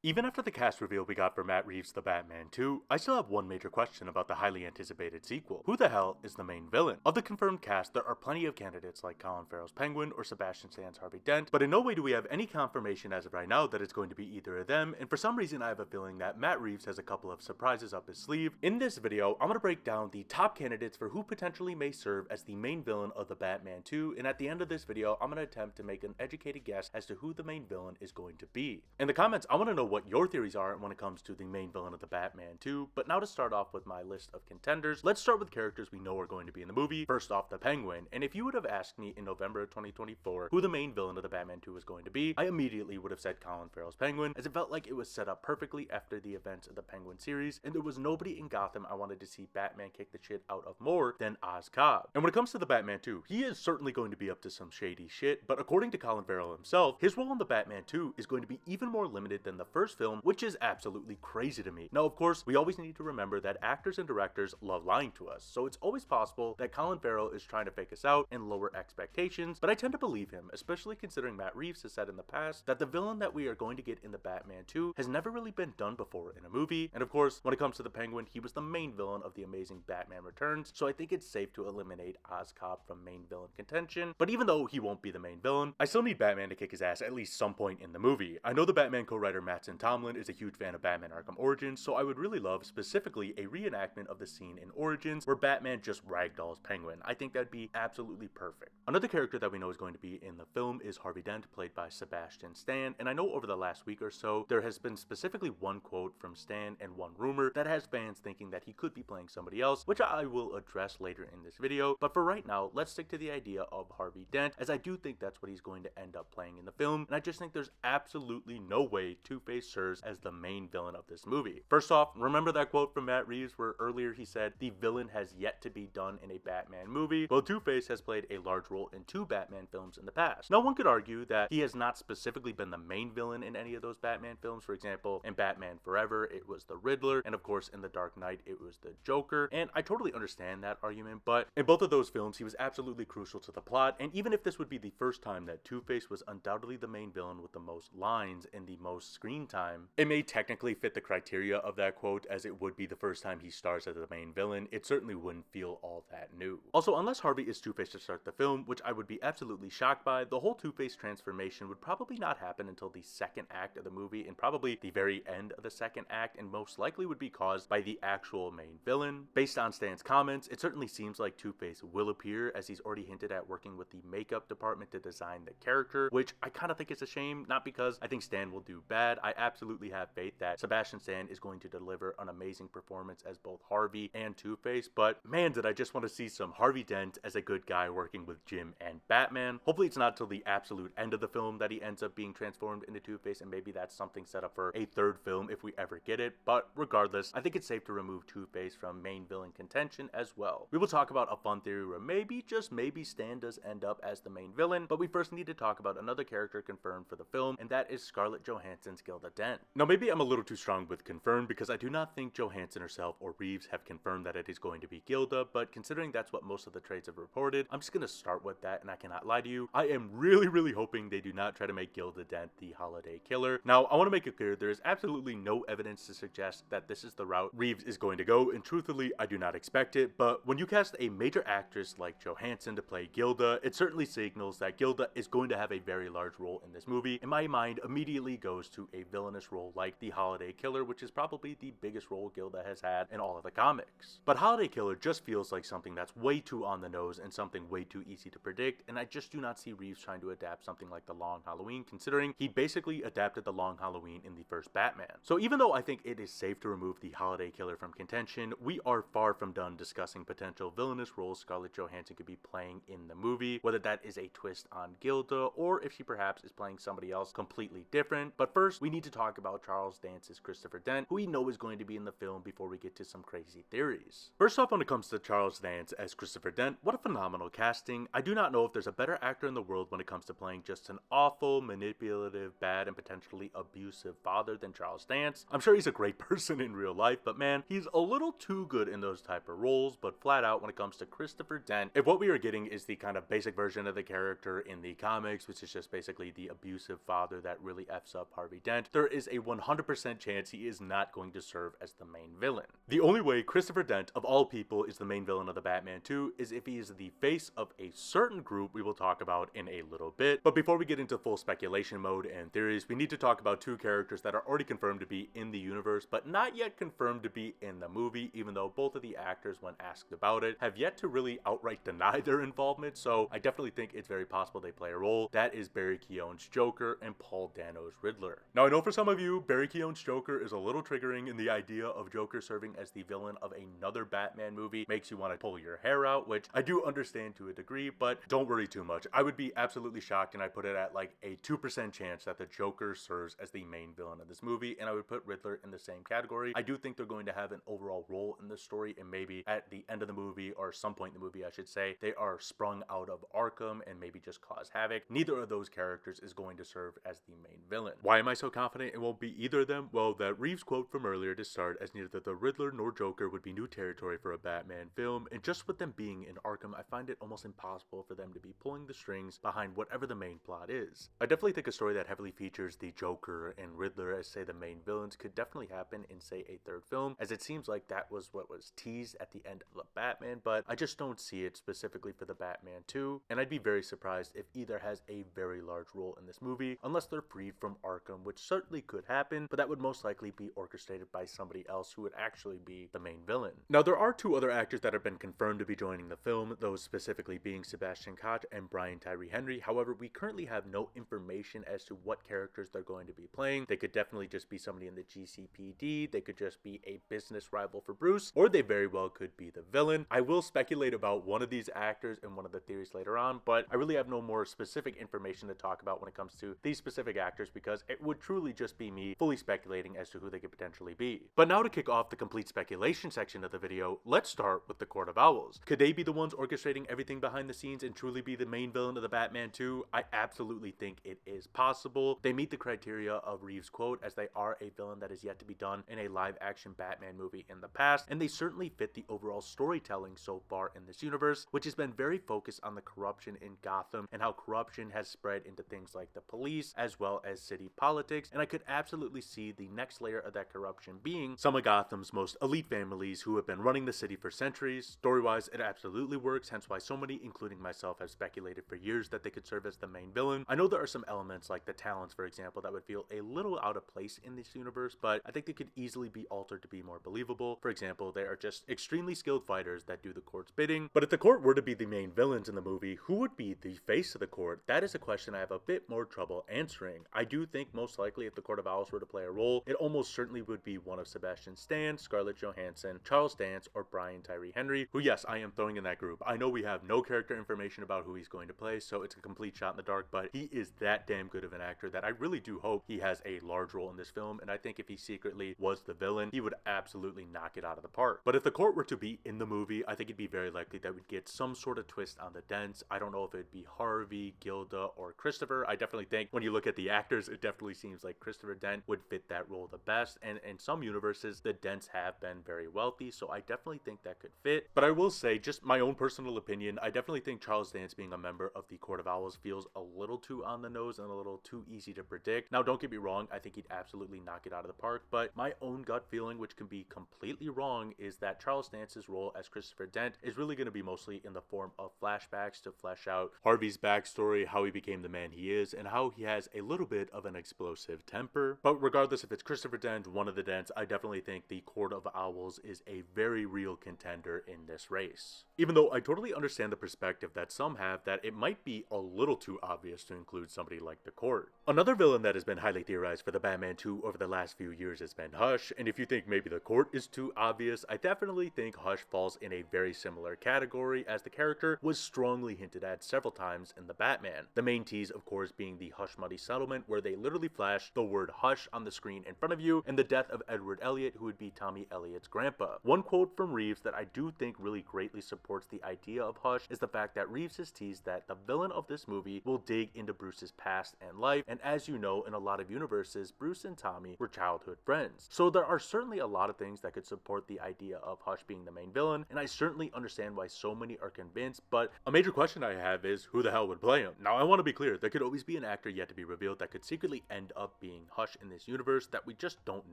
Even after the cast reveal we got for Matt Reeves' The Batman 2, I still have one major question about the highly anticipated sequel. Who the hell is the main villain? Of the confirmed cast, there are plenty of candidates like Colin Farrell's Penguin or Sebastian Stan's Harvey Dent, but in no way do we have any confirmation as of right now that it's going to be either of them, and for some reason I have a feeling that Matt Reeves has a couple of surprises up his sleeve. In this video, I'm going to break down the top candidates for who potentially may serve as the main villain of The Batman 2, and at the end of this video, I'm going to attempt to make an educated guess as to who the main villain is going to be. In the comments, I want to know what your theories are when it comes to the main villain of The Batman 2, but now to start off with my list of contenders, let's start with characters we know are going to be in the movie. First off, the Penguin, and if you would have asked me in November of 2024 who the main villain of The Batman 2 was going to be, I immediately would have said Colin Farrell's Penguin, as it felt like it was set up perfectly after the events of the Penguin series, and there was nobody in Gotham I wanted to see Batman kick the shit out of more than Oz Cobb. And when it comes to The Batman 2, he is certainly going to be up to some shady shit, but according to Colin Farrell himself, his role in The Batman 2 is going to be even more limited than the first film, which is absolutely crazy to me. Now, of course, we always need to remember that actors and directors love lying to us, so it's always possible that Colin Farrell is trying to fake us out and lower expectations, but I tend to believe him, especially considering Matt Reeves has said in the past that the villain that we are going to get in The Batman 2 has never really been done before in a movie, and of course, when it comes to the Penguin, he was the main villain of The Amazing Batman Returns, so I think it's safe to eliminate Oz Cobb from main villain contention, but even though he won't be the main villain, I still need Batman to kick his ass at least some point in the movie. I know the Batman co-writer Mattson Tomlin is a huge fan of Batman Arkham Origins, so I would really love specifically a reenactment of the scene in Origins where Batman just ragdolls Penguin. I think that'd be absolutely perfect. Another character that we know is going to be in the film is Harvey Dent, played by Sebastian Stan, and I know over the last week or so there has been specifically one quote from Stan and one rumor that has fans thinking that he could be playing somebody else, which I will address later in this video, but for right now, let's stick to the idea of Harvey Dent, as I do think that's what he's going to end up playing in the film, and I just think there's absolutely no way Two-Face serves as the main villain of this movie. First off, remember that quote from Matt Reeves where earlier he said the villain has yet to be done in a Batman movie? Well, Two-Face has played a large role in 2 Batman films in the past. Now, one could argue that he has not specifically been the main villain in any of those Batman films. For example, in Batman Forever, it was the Riddler, and of course in The Dark Knight, it was the Joker, and I totally understand that argument, but in both of those films, he was absolutely crucial to the plot, and even if this would be the first time that Two-Face was undoubtedly the main villain with the most lines and the most screen time, it may technically fit the criteria of that quote, as it would be the first time he stars as the main villain. It certainly wouldn't feel all that new. Also, unless Harvey is Two-Face to start the film, which I would be absolutely shocked by, the whole Two-Face transformation would probably not happen until the second act of the movie, and probably the very end of the second act, and most likely would be caused by the actual main villain. Based on Stan's comments, it certainly seems like Two-Face will appear, as he's already hinted at working with the makeup department to design the character, which I kind of think is a shame, not because I think Stan will do bad. I absolutely have faith that Sebastian Stan is going to deliver an amazing performance as both Harvey and Two-Face, but man, did I just want to see some Harvey Dent as a good guy working with Jim and Batman. Hopefully it's not till the absolute end of the film that he ends up being transformed into Two-Face, and maybe that's something set up for a third film if we ever get it, but regardless, I think it's safe to remove Two-Face from main villain contention as well. We will talk about a fun theory where maybe, just maybe, Stan does end up as the main villain, but we first need to talk about another character confirmed for the film, and that is Scarlett Johansson's Gilda Dent. Now, maybe I'm a little too strong with confirmed, because I do not think Johansson herself or Reeves have confirmed that it is going to be Gilda, but considering that's what most of the trades have reported, I'm just going to start with that, and I cannot lie to you, I am really hoping they do not try to make Gilda Dent the holiday killer. Now, I want to make it clear, there is absolutely no evidence to suggest that this is the route Reeves is going to go, and truthfully, I do not expect it, but when you cast a major actress like Johansson to play Gilda, it certainly signals that Gilda is going to have a very large role in this movie, and my mind immediately goes to a villainous role like the holiday killer, which is probably the biggest role Gilda has had in all of the comics. But holiday killer just feels like something that's way too on the nose and something way too easy to predict, and I just do not see Reeves trying to adapt something like the Long Halloween, considering he basically adapted the Long Halloween in the first Batman. So even though I think it is safe to remove the holiday killer from contention, we are far from done discussing potential villainous roles Scarlett Johansson could be playing in the movie, whether that is a twist on Gilda or if she perhaps is playing somebody else completely different. But first, we need to talk about Charles Dance's Christopher Dent, who we know is going to be in the film, before we get to some crazy theories. First off, when it comes to Charles Dance as Christopher Dent, what a phenomenal casting. I do not know if there's a better actor in the world when it comes to playing just an awful, manipulative, bad, and potentially abusive father than Charles Dance. I'm sure he's a great person in real life, but man, he's a little too good in those type of roles. But flat out, when it comes to Christopher Dent, if what we are getting is the kind of basic version of the character in the comics, which is just basically the abusive father that really F's up Harvey Dent, there is a 100% chance he is not going to serve as the main villain. The only way Christopher Dent, of all people, is the main villain of the Batman 2 is if he is the face of a certain group we will talk about in a little bit. But before we get into full speculation mode and theories, we need to talk about two characters that are already confirmed to be in the universe, but not yet confirmed to be in the movie, even though both of the actors, when asked about it, have yet to really outright deny their involvement, so I definitely think it's very possible they play a role. That is Barry Keoghan's Joker and Paul Dano's Riddler. Now, I know for some of you, Barry Keoghan's Joker is a little triggering, and the idea of Joker serving as the villain of another Batman movie makes you want to pull your hair out, which I do understand to a degree, but don't worry too much. I would be absolutely shocked, and I put it at like a 2% chance that the Joker serves as the main villain of this movie, and I would put Riddler in the same category. I do think they're going to have an overall role in the story, and maybe at the end of the movie, or some point in the movie I should say, they are sprung out of Arkham and maybe just cause havoc. Neither of those characters is going to serve as the main villain. Why am I so confident it won't be either of them? Well, that Reeves quote from earlier to start, as neither the Riddler nor Joker would be new territory for a Batman film, and just with them being in Arkham, I find it almost impossible for them to be pulling the strings behind whatever the main plot is. I definitely think a story that heavily features the Joker and Riddler as, say, the main villains could definitely happen in, say, a third film, as it seems like that was what was teased at the end of the Batman, but I just don't see it specifically for the Batman 2, and I'd be very surprised if either has a very large role in this movie, unless they're freed from Arkham, which certainly could happen, but that would most likely be orchestrated by somebody else who would actually be the main villain. Now, there are two other actors that have been confirmed to be joining the film, those specifically being Sebastian and Brian Tyree Henry. However, we currently have no information as to what characters they're going to be playing. They could definitely just be somebody in the GCPD, they could just be a business rival for Bruce, or they very well could be the villain. I will speculate about one of these actors in one of the theories later on, but I really have no more specific information to talk about when it comes to these specific actors, because it would truly just be me fully speculating as to who they could potentially be. But now to kick off the complete speculation section of the video, let's start with the Court of Owls. Could they be the ones orchestrating everything behind the scenes and truly be the main villain of the Batman 2? I absolutely think it is possible. They meet the criteria of Reeves' quote, as they are a villain that is yet to be done in a live-action Batman movie in the past, and they certainly fit the overall storytelling so far in this universe, which has been very focused on the corruption in Gotham and how corruption has spread into things like the police as well as city politics, and I could absolutely see the next layer of that corruption being some of Gotham's most elite families who have been running the city for centuries. Story-wise, it absolutely works, hence why so many, including myself, have speculated for years that they could serve as the main villain. I know there are some elements like the talents, for example, that would feel a little out of place in this universe, but I think they could easily be altered to be more believable. For example, they are just extremely skilled fighters that do the court's bidding. But if the court were to be the main villains in the movie, who would be the face of the court? That is a question I have a bit more trouble answering. I do think most likely if the Court of Owls were to play a role, it almost certainly would be one of Sebastian Stan, Scarlett Johansson, Charles Dance, or Brian Tyree Henry, who, yes, I am throwing in that group. I know we have no character information about who he's going to play, so it's a complete shot in the dark, but he is that damn good of an actor that I really do hope he has a large role in this film, and I think if he secretly was the villain, he would absolutely knock it out of the park. But if the court were to be in the movie, I think it'd be very likely that we'd get some sort of twist on the Dents. I don't know if it'd be Harvey, Gilda, or Christopher. I definitely think when you look at the actors, it definitely seems like Christopher Dent would fit that role the best, and in some universes, the Dents have been very wealthy, so I definitely think that could fit. But I will say, just my own personal opinion, I definitely think Charles Dance being a member of the Court of Owls feels a little too on the nose and a little too easy to predict. Now, don't get me wrong, I think he'd absolutely knock it out of the park, but my own gut feeling, which can be completely wrong, is that Charles Dance's role as Christopher Dent is really going to be mostly in the form of flashbacks to flesh out Harvey's backstory, how he became the man he is, and how he has a little bit of an explosive temper. But regardless if it's Christopher Dent, one of the Dents, I definitely think the Court of Owls is a very real contender in this race. Even though I totally understand the perspective that some have that it might be a little too obvious to include somebody like the Court. Another villain that has been highly theorized for the Batman 2 over the last few years has been Hush, and if you think maybe the Court is too obvious, I definitely think Hush falls in a very similar category, as the character was strongly hinted at several times in the Batman. The main tease, of course, being the Hush Money settlement, where they literally flash the word Hush on the screen in front of you, and the death of Edward Elliot, who would be Tommy Elliott's grandpa. One quote from Reeves that I do think really greatly supports supports the idea of Hush is the fact that Reeves has teased that the villain of this movie will dig into Bruce's past and life, and as you know, in a lot of universes, Bruce and Tommy were childhood friends. So there are certainly a lot of things that could support the idea of Hush being the main villain, and I certainly understand why so many are convinced, but a major question I have is who the hell would play him? Now I want to be clear, there could always be an actor yet to be revealed that could secretly end up being Hush in this universe that we just don't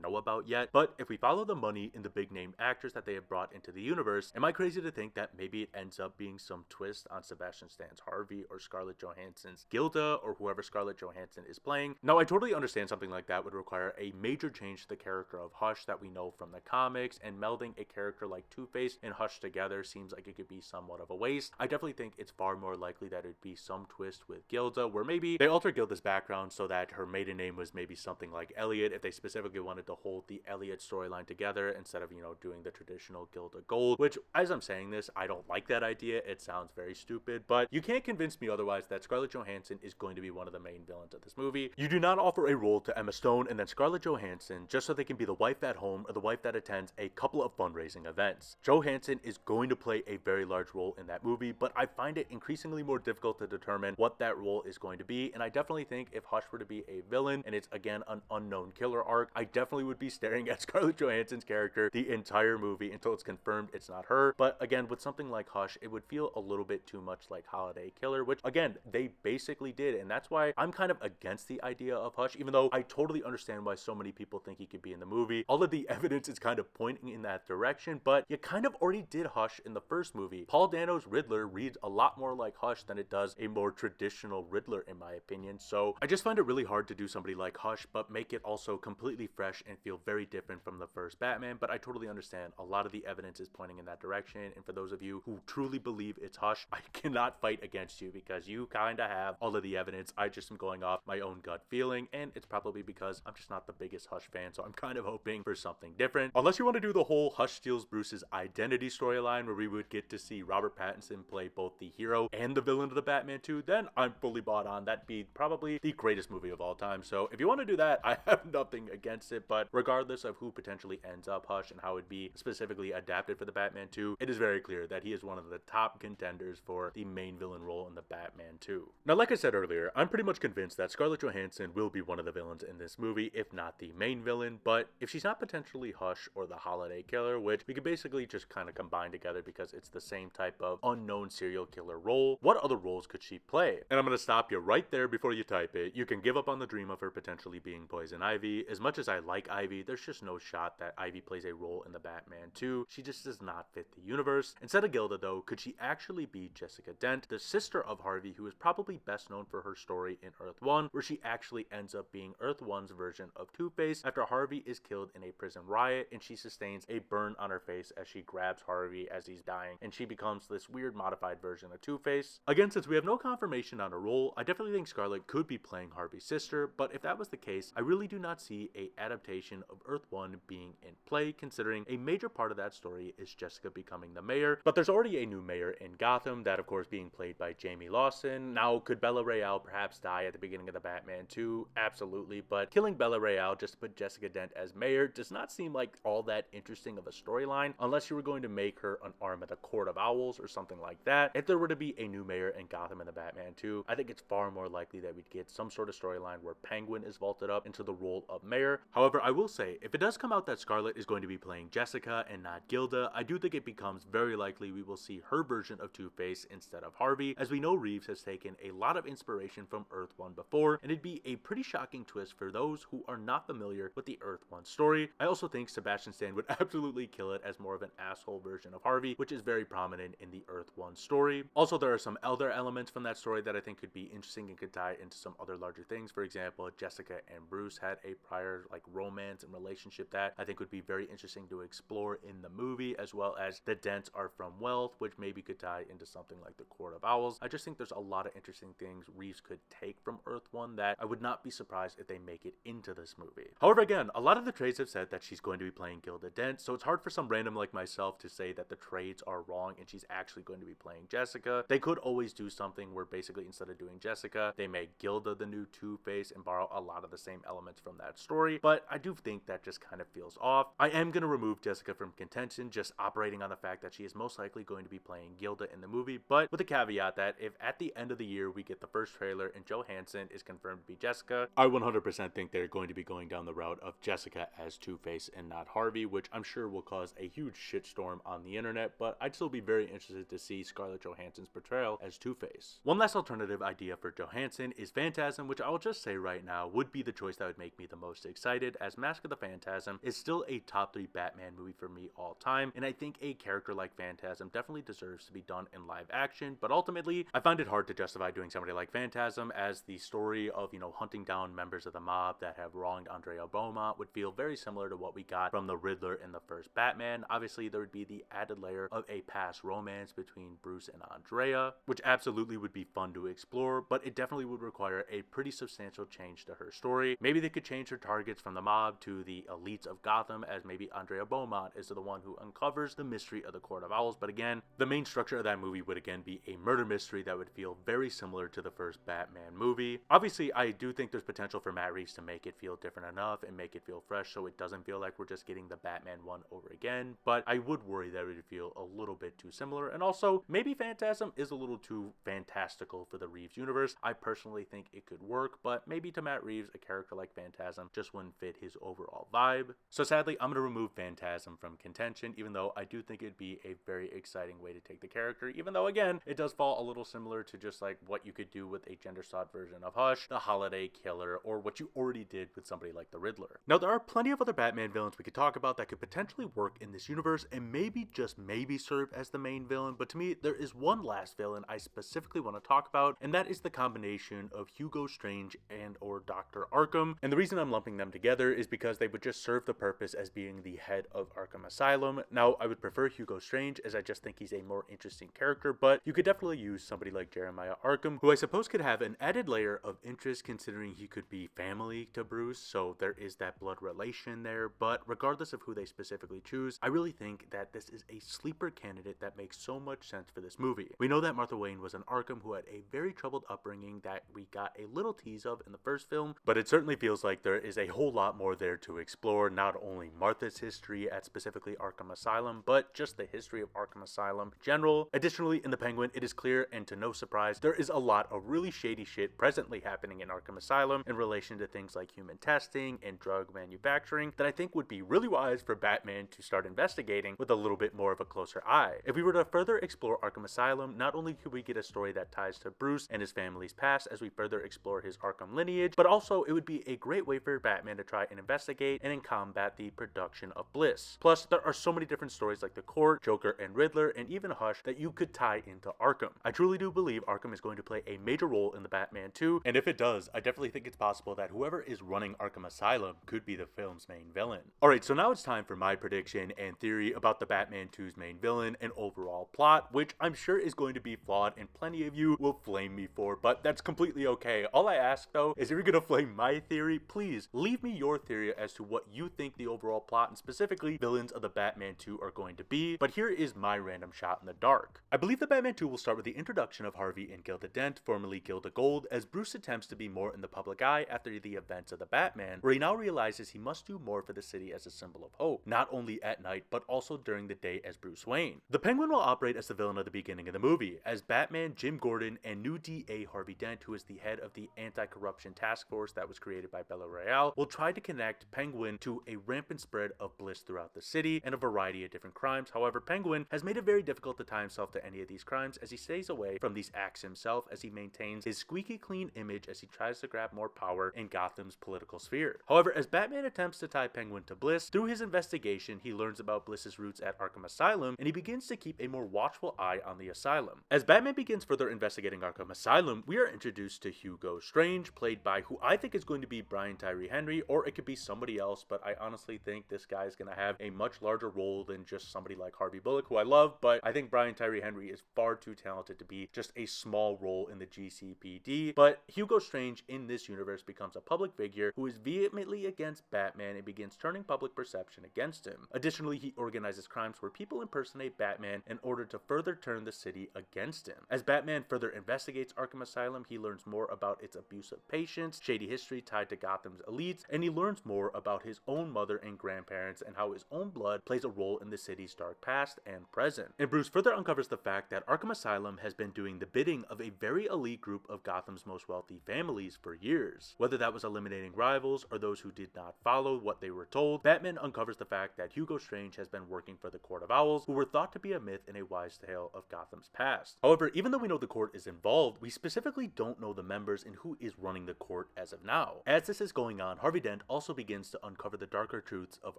know about yet, but if we follow the money in the big name actors that they have brought into the universe, am I crazy to think that maybe it ends up being some twist on Sebastian Stan's Harvey or Scarlett Johansson's Gilda or whoever Scarlett Johansson is playing? Now I totally understand something like that would require a major change to the character of Hush that we know from the comics, and melding a character like Two-Face and Hush together seems like it could be somewhat of a waste. I definitely think it's far more likely that it'd be some twist with Gilda where maybe they alter Gilda's background so that her maiden name was maybe something like Elliot if they specifically wanted to hold the Elliot storyline together instead of, doing the traditional Gilda Gold, which as I'm saying this, I don't like that idea. It sounds very stupid, but you can't convince me otherwise that Scarlett Johansson is going to be one of the main villains of this movie. You do not offer a role to Emma Stone and then Scarlett Johansson just so they can be the wife at home or the wife that attends a couple of fundraising events. Johansson is going to play a very large role in that movie, but I find it increasingly more difficult to determine what that role is going to be, and I definitely think if Hush were to be a villain and it's again an unknown killer arc, I definitely would be staring at Scarlett Johansson's character the entire movie until it's confirmed it's not her. But again, with something like Hush, it would feel a little bit too much like Holiday Killer, which again, they basically did, and that's why I'm kind of against the idea of Hush, even though I totally understand why so many people think he could be in the movie. All of the evidence is kind of pointing in that direction, but you kind of already did Hush in the first movie. Paul Dano's Riddler reads a lot more like Hush than it does a more traditional Riddler in my opinion, so I just find it really hard to do somebody like Hush but make it also completely fresh and feel very different from the first Batman. But I totally understand a lot of the evidence is pointing in that direction, and for those of you who truly believe it's Hush, I cannot fight against you because you kind of have all of the evidence. I just am going off my own gut feeling, and it's probably because I'm just not the biggest Hush fan, so I'm kind of hoping for something different. Unless you want to do the whole Hush steals Bruce's identity storyline where we would get to see Robert Pattinson play both the hero and the villain of the Batman 2, then I'm fully bought on. That'd be probably the greatest movie of all time. So if you want to do that, I have nothing against it, but regardless of who potentially ends up Hush and how it'd be specifically adapted for the Batman 2, it is very clear that he is one of the top contenders for the main villain role in the Batman 2. Now, like I said earlier, I'm pretty much convinced that Scarlett Johansson will be one of the villains in this movie, if not the main villain, but if she's not potentially Hush or the Holiday Killer, which we could basically just kind of combine together because it's the same type of unknown serial killer role, what other roles could she play? And I'm going to stop you right there before you type it. You can give up on the dream of her potentially being Poison Ivy. As much as I like Ivy, there's just no shot that Ivy plays a role in the Batman 2. She just does not fit the universe. Instead of Gilda though, could she actually be Jessica Dent, the sister of Harvey, who is probably best known for her story in Earth 1, where she actually ends up being Earth 1's version of Two-Face after Harvey is killed in a prison riot and she sustains a burn on her face as she grabs Harvey as he's dying, and she becomes this weird modified version of Two-Face. Again, since we have no confirmation on a role, I definitely think Scarlett could be playing Harvey's sister, but if that was the case, I really do not see a adaptation of Earth 1 being in play, considering a major part of that story is Jessica becoming the mayor. But there's already a new mayor in Gotham, that of course being played by Jamie Lawson. Now, could Bella Real perhaps die at the beginning of the Batman 2? Absolutely, but killing Bella Real just to put Jessica Dent as mayor does not seem like all that interesting of a storyline, unless you were going to make her an arm of the Court of Owls or something like that. If there were to be a new mayor in Gotham in the Batman 2, I think it's far more likely that we'd get some sort of storyline where Penguin is vaulted up into the role of mayor. However, I will say, if it does come out that Scarlett is going to be playing Jessica and not Gilda, I do think it becomes very likely we will see her version of Two-Face instead of Harvey, as we know Reeves has taken a lot of inspiration from Earth 1 before, and it'd be a pretty shocking twist for those who are not familiar with the Earth 1 story. I also think Sebastian Stan would absolutely kill it as more of an asshole version of Harvey, which is very prominent in the Earth 1 story. Also, there are some other elements from that story that I think could be interesting and could tie into some other larger things. For example, Jessica and Bruce had a prior romance and relationship that I think would be very interesting to explore in the movie, as well as the Dents are from wealth, which maybe could tie into something like the Court of Owls. I just think there's a lot of interesting things Reeves could take from Earth 1 that I would not be surprised if they make it into this movie. However, again, a lot of the trades have said that she's going to be playing Gilda Dent, so it's hard for some random like myself to say that the trades are wrong and she's actually going to be playing Jessica. They could always do something where basically instead of doing Jessica, they make Gilda the new Two-Face and borrow a lot of the same elements from that story, but I do think that just kind of feels off. I am going to remove Jessica from contention, just operating on the fact that she is most likely likely going to be playing Gilda in the movie, but with the caveat that if at the end of the year we get the first trailer and Johansson is confirmed to be Jessica, I 100% think they're going to be going down the route of Jessica as Two-Face and not Harvey, which I'm sure will cause a huge shitstorm on the internet, but I'd still be very interested to see Scarlett Johansson's portrayal as Two-Face. One last alternative idea for Johansson is Phantasm, which I'll just say right now would be the choice that would make me the most excited, as Mask of the Phantasm is still a top 3 Batman movie for me all time, and I think a character like Phantasm definitely deserves to be done in live action, but ultimately I find it hard to justify doing somebody like Phantasm, as the story of, hunting down members of the mob that have wronged Andrea Beaumont would feel very similar to what we got from the Riddler in the first Batman. Obviously there would be the added layer of a past romance between Bruce and Andrea, which absolutely would be fun to explore, but it definitely would require a pretty substantial change to her story. Maybe they could change her targets from the mob to the elites of Gotham, as maybe Andrea Beaumont is the one who uncovers the mystery of the Court of Owls, but again, the main structure of that movie would again be a murder mystery that would feel very similar to the first Batman movie. Obviously, I do think there's potential for Matt Reeves to make it feel different enough and make it feel fresh so it doesn't feel like we're just getting the Batman one over again, but I would worry that it would feel a little bit too similar, and also maybe Phantasm is a little too fantastical for the Reeves universe. I personally think it could work, but maybe to Matt Reeves, a character like Phantasm just wouldn't fit his overall vibe. So sadly, I'm going to remove Phantasm from contention, even though I do think it'd be a very exciting way to take the character, even though again, it does fall a little similar to just like what you could do with a gender-sought version of Hush, the Holiday Killer, or what you already did with somebody like the Riddler. Now, there are plenty of other Batman villains we could talk about that could potentially work in this universe and maybe, just maybe, serve as the main villain, but to me, there is one last villain I specifically want to talk about, and that is the combination of Hugo Strange and or Dr. Arkham. And the reason I'm lumping them together is because they would just serve the purpose as being the head of Arkham Asylum. Now, I would prefer Hugo Strange, as I just think he's a more interesting character, but you could definitely use somebody like Jeremiah Arkham, who I suppose could have an added layer of interest considering he could be family to Bruce, so there is that blood relation there. But regardless of who they specifically choose, I really think that this is a sleeper candidate that makes so much sense for this movie. We know that Martha Wayne was an Arkham who had a very troubled upbringing that we got a little tease of in the first film, but it certainly feels like there is a whole lot more there to explore, not only Martha's history at specifically Arkham Asylum, but just the history of Arkham Asylum in general. Additionally, in the Penguin, it is clear, and to no surprise, there is a lot of really shady shit presently happening in Arkham Asylum in relation to things like human testing and drug manufacturing that I think would be really wise for Batman to start investigating with a little bit more of a closer eye. If we were to further explore Arkham Asylum, not only could we get a story that ties to Bruce and his family's past as we further explore his Arkham lineage, but also it would be a great way for Batman to try and investigate and combat the production of Bliss. Plus, there are so many different stories like the Court, Joker and Riddler, and even Hush that you could tie into Arkham. I truly do believe Arkham is going to play a major role in the Batman 2, and if it does, I definitely think it's possible that whoever is running Arkham Asylum could be the film's main villain. Alright, so now it's time for my prediction and theory about the Batman 2's main villain and overall plot, which I'm sure is going to be flawed and plenty of you will flame me for, but that's completely okay. All I ask though is if you're gonna flame my theory, please leave me your theory as to what you think the overall plot and specifically villains of the Batman 2 are going to be, but here is my random shot in the dark. I believe the Batman 2 will start with the introduction of Harvey and Gilda Dent, formerly Gilda Gold, as Bruce attempts to be more in the public eye after the events of the Batman, where he now realizes he must do more for the city as a symbol of hope, not only at night, but also during the day as Bruce Wayne. The Penguin will operate as the villain of the beginning of the movie, as Batman, Jim Gordon, and new DA Harvey Dent, who is the head of the anti-corruption task force that was created by Bella Royale, will try to connect Penguin to a rampant spread of Bliss throughout the city and a variety of different crimes. However, Penguin has made it very difficult to tie himself to any of these crimes as he stays away from these acts himself, as he maintains his squeaky clean image as he tries to grab more power in Gotham's political sphere. However, as Batman attempts to tie Penguin to Bliss, through his investigation, he learns about Bliss's roots at Arkham Asylum, and he begins to keep a more watchful eye on the asylum. As Batman begins further investigating Arkham Asylum, we are introduced to Hugo Strange, played by who I think is going to be Brian Tyree Henry, or it could be somebody else, but I honestly think this guy is going to have a much larger role than just somebody like Harvey Bullock, who I love, but I think Brian Tyree Henry is far too talented to be just a small role in the GCPD. But Hugo Strange in this universe becomes a public figure who is vehemently against Batman and begins turning public perception against him. Additionally, he organizes crimes where people impersonate Batman in order to further turn the city against him. As Batman further investigates Arkham Asylum, he learns more about its abuse of patients, shady history tied to Gotham's elites, and he learns more about his own mother and grandparents and how his own blood plays a role in the city's dark past and present. And Bruce further uncovers the fact that Arkham Asylum has been doing the bidding of a very elite group of Gotham's most wealthy families for years. Whether that was eliminating rivals or those who did not follow what they were told, Batman uncovers the fact that Hugo Strange has been working for the Court of Owls, who were thought to be a myth and a wise tale of Gotham's past. However, even though we know the court is involved, we specifically don't know the members and who is running the court as of now. As this is going on, Harvey Dent also begins to uncover the darker truths of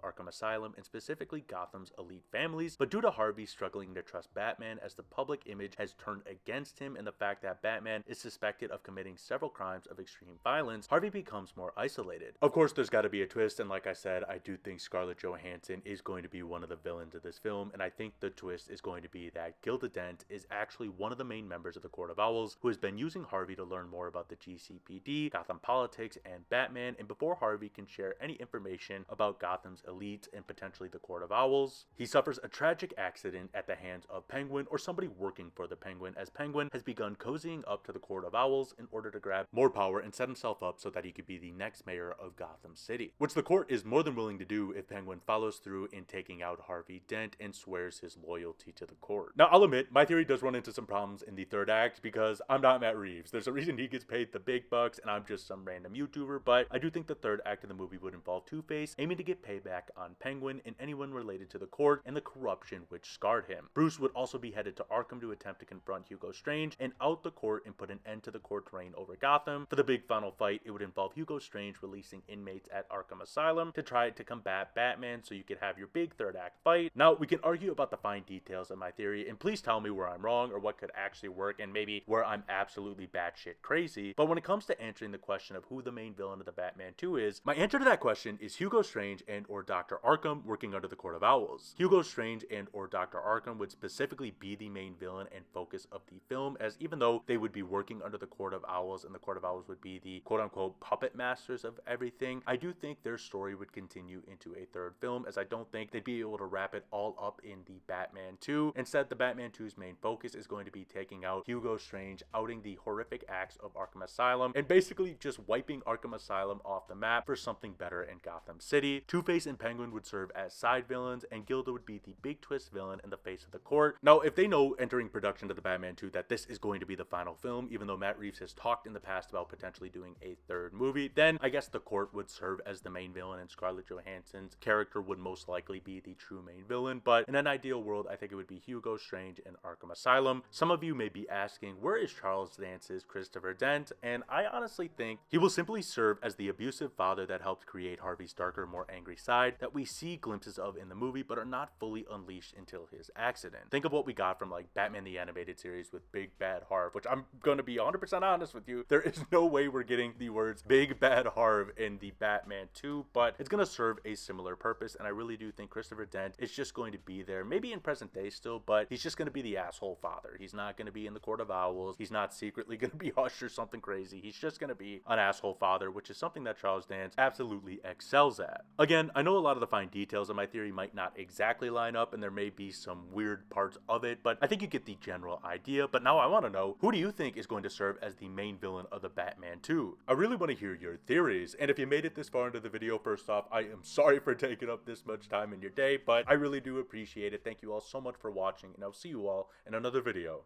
Arkham Asylum and specifically Gotham's elite families, but due to Harvey struggling to trust Batman as the public image has turned against him and the fact that Batman is suspected of committing several crimes of extreme violence, Harvey becomes more isolated. Of course, there's got to be a twist, and like I said, I do think Scarlett Johansson is going to be one of the villains of this film, and I think the twist is going to be that Gilda Dent is actually one of the main members of the Court of Owls who has been using Harvey to learn more about the GCPD, Gotham politics, and Batman, and before Harvey can share any information about Gotham's elite and potentially the Court of Owls, he suffers a tragic accident at the hands of Penguin or somebody working for the Penguin, as Penguin has begun cozying up to the Court of Owls in order to grab more power and set himself up so that he could be the next mayor of Gotham City, which the court is more than willing to do if Penguin follows through in taking out Harvey Dent and swears his loyalty to the court. Now, I'll admit, my theory does run into some problems in the third act because I'm not Matt Reeves. There's a reason he gets paid the big bucks and I'm just some random YouTuber, but I do think the third act of the movie would involve Two-Face aiming to get payback on Penguin and anyone related to the court and the corruption which scarred him. Bruce would also be headed to Arkham to attempt to confront Hugo Strange and out the court and put an end to the court's reign over Gotham. For the big final fight, it would involve Hugo Strange releasing inmates at Arkham Asylum to try to combat Batman so you could have your big third act fight. Now, we can argue about the fine details of my theory, and please tell me where I'm wrong or what could actually work and maybe where I'm absolutely batshit crazy, but when it comes to answering the question of who the main villain of the Batman 2 is, my answer to that question is Hugo Strange and or Dr. Arkham working under the Court of Owls. Hugo Strange and or Dr. Arkham would specifically be the main villain and focus of the film, as even though they would be working under the Court of Owls and the Court of Owls would be the quote-unquote puppet masters of everything, I do think their story would continue into a third film, as I don't think they'd be able to wrap it all up in the Batman 2. Instead, the Batman 2's main focus is going to be taking out Hugo Strange, outing the horrific acts of Arkham Asylum, and basically just wiping Arkham Asylum off the map for something better in Gotham City. Two-Face and Penguin would serve as side villains, and Gilda would be the big twist villain in the face of the court. Now, if they know entering production of the Batman 2 that this is going to be the final film, even though Matt Reeves has talked in the past about potentially doing a third movie, then I guess the court would serve as the main villain and Scarlett Johansson's character would most likely be the true main villain, but in an ideal world, I think it would be Hugo Strange and Arkham Asylum. Some of you may be asking, where is Charles Dance's Christopher Dent? And I honestly think he will simply serve as the abusive father that helped create Harvey's darker, more angry side that we see glimpses of in the movie but are not fully unleashed until his accident. Think of what we got from like Batman the Animated Series with Big Bad Harv, which I'm gonna be 100% honest with you, there is no way we're getting the words Big Bad Harv in the Batman 2, but it's gonna serve a similar purpose, and I really do think Christopher Dent is just going to be there, maybe in present day still, but he's just gonna be the asshole father. He's not gonna be in the Court of Owls, he's not secretly gonna be Hush or something crazy, he's just gonna be an asshole father, which is something that Charles Dance absolutely excels at. Again, I know a lot of the fine details of my theory might not exactly line up, and there may be some weird parts of it, but I think you get the general idea. But now I want to know, who do you think is going to serve as the main villain of the Batman 2? I really want to hear your theories, and if you made it this far into the video, first off, I am sorry for taking up this much time in your day, but I really do appreciate it. Thank you all so much for watching, and I'll see you all in another video.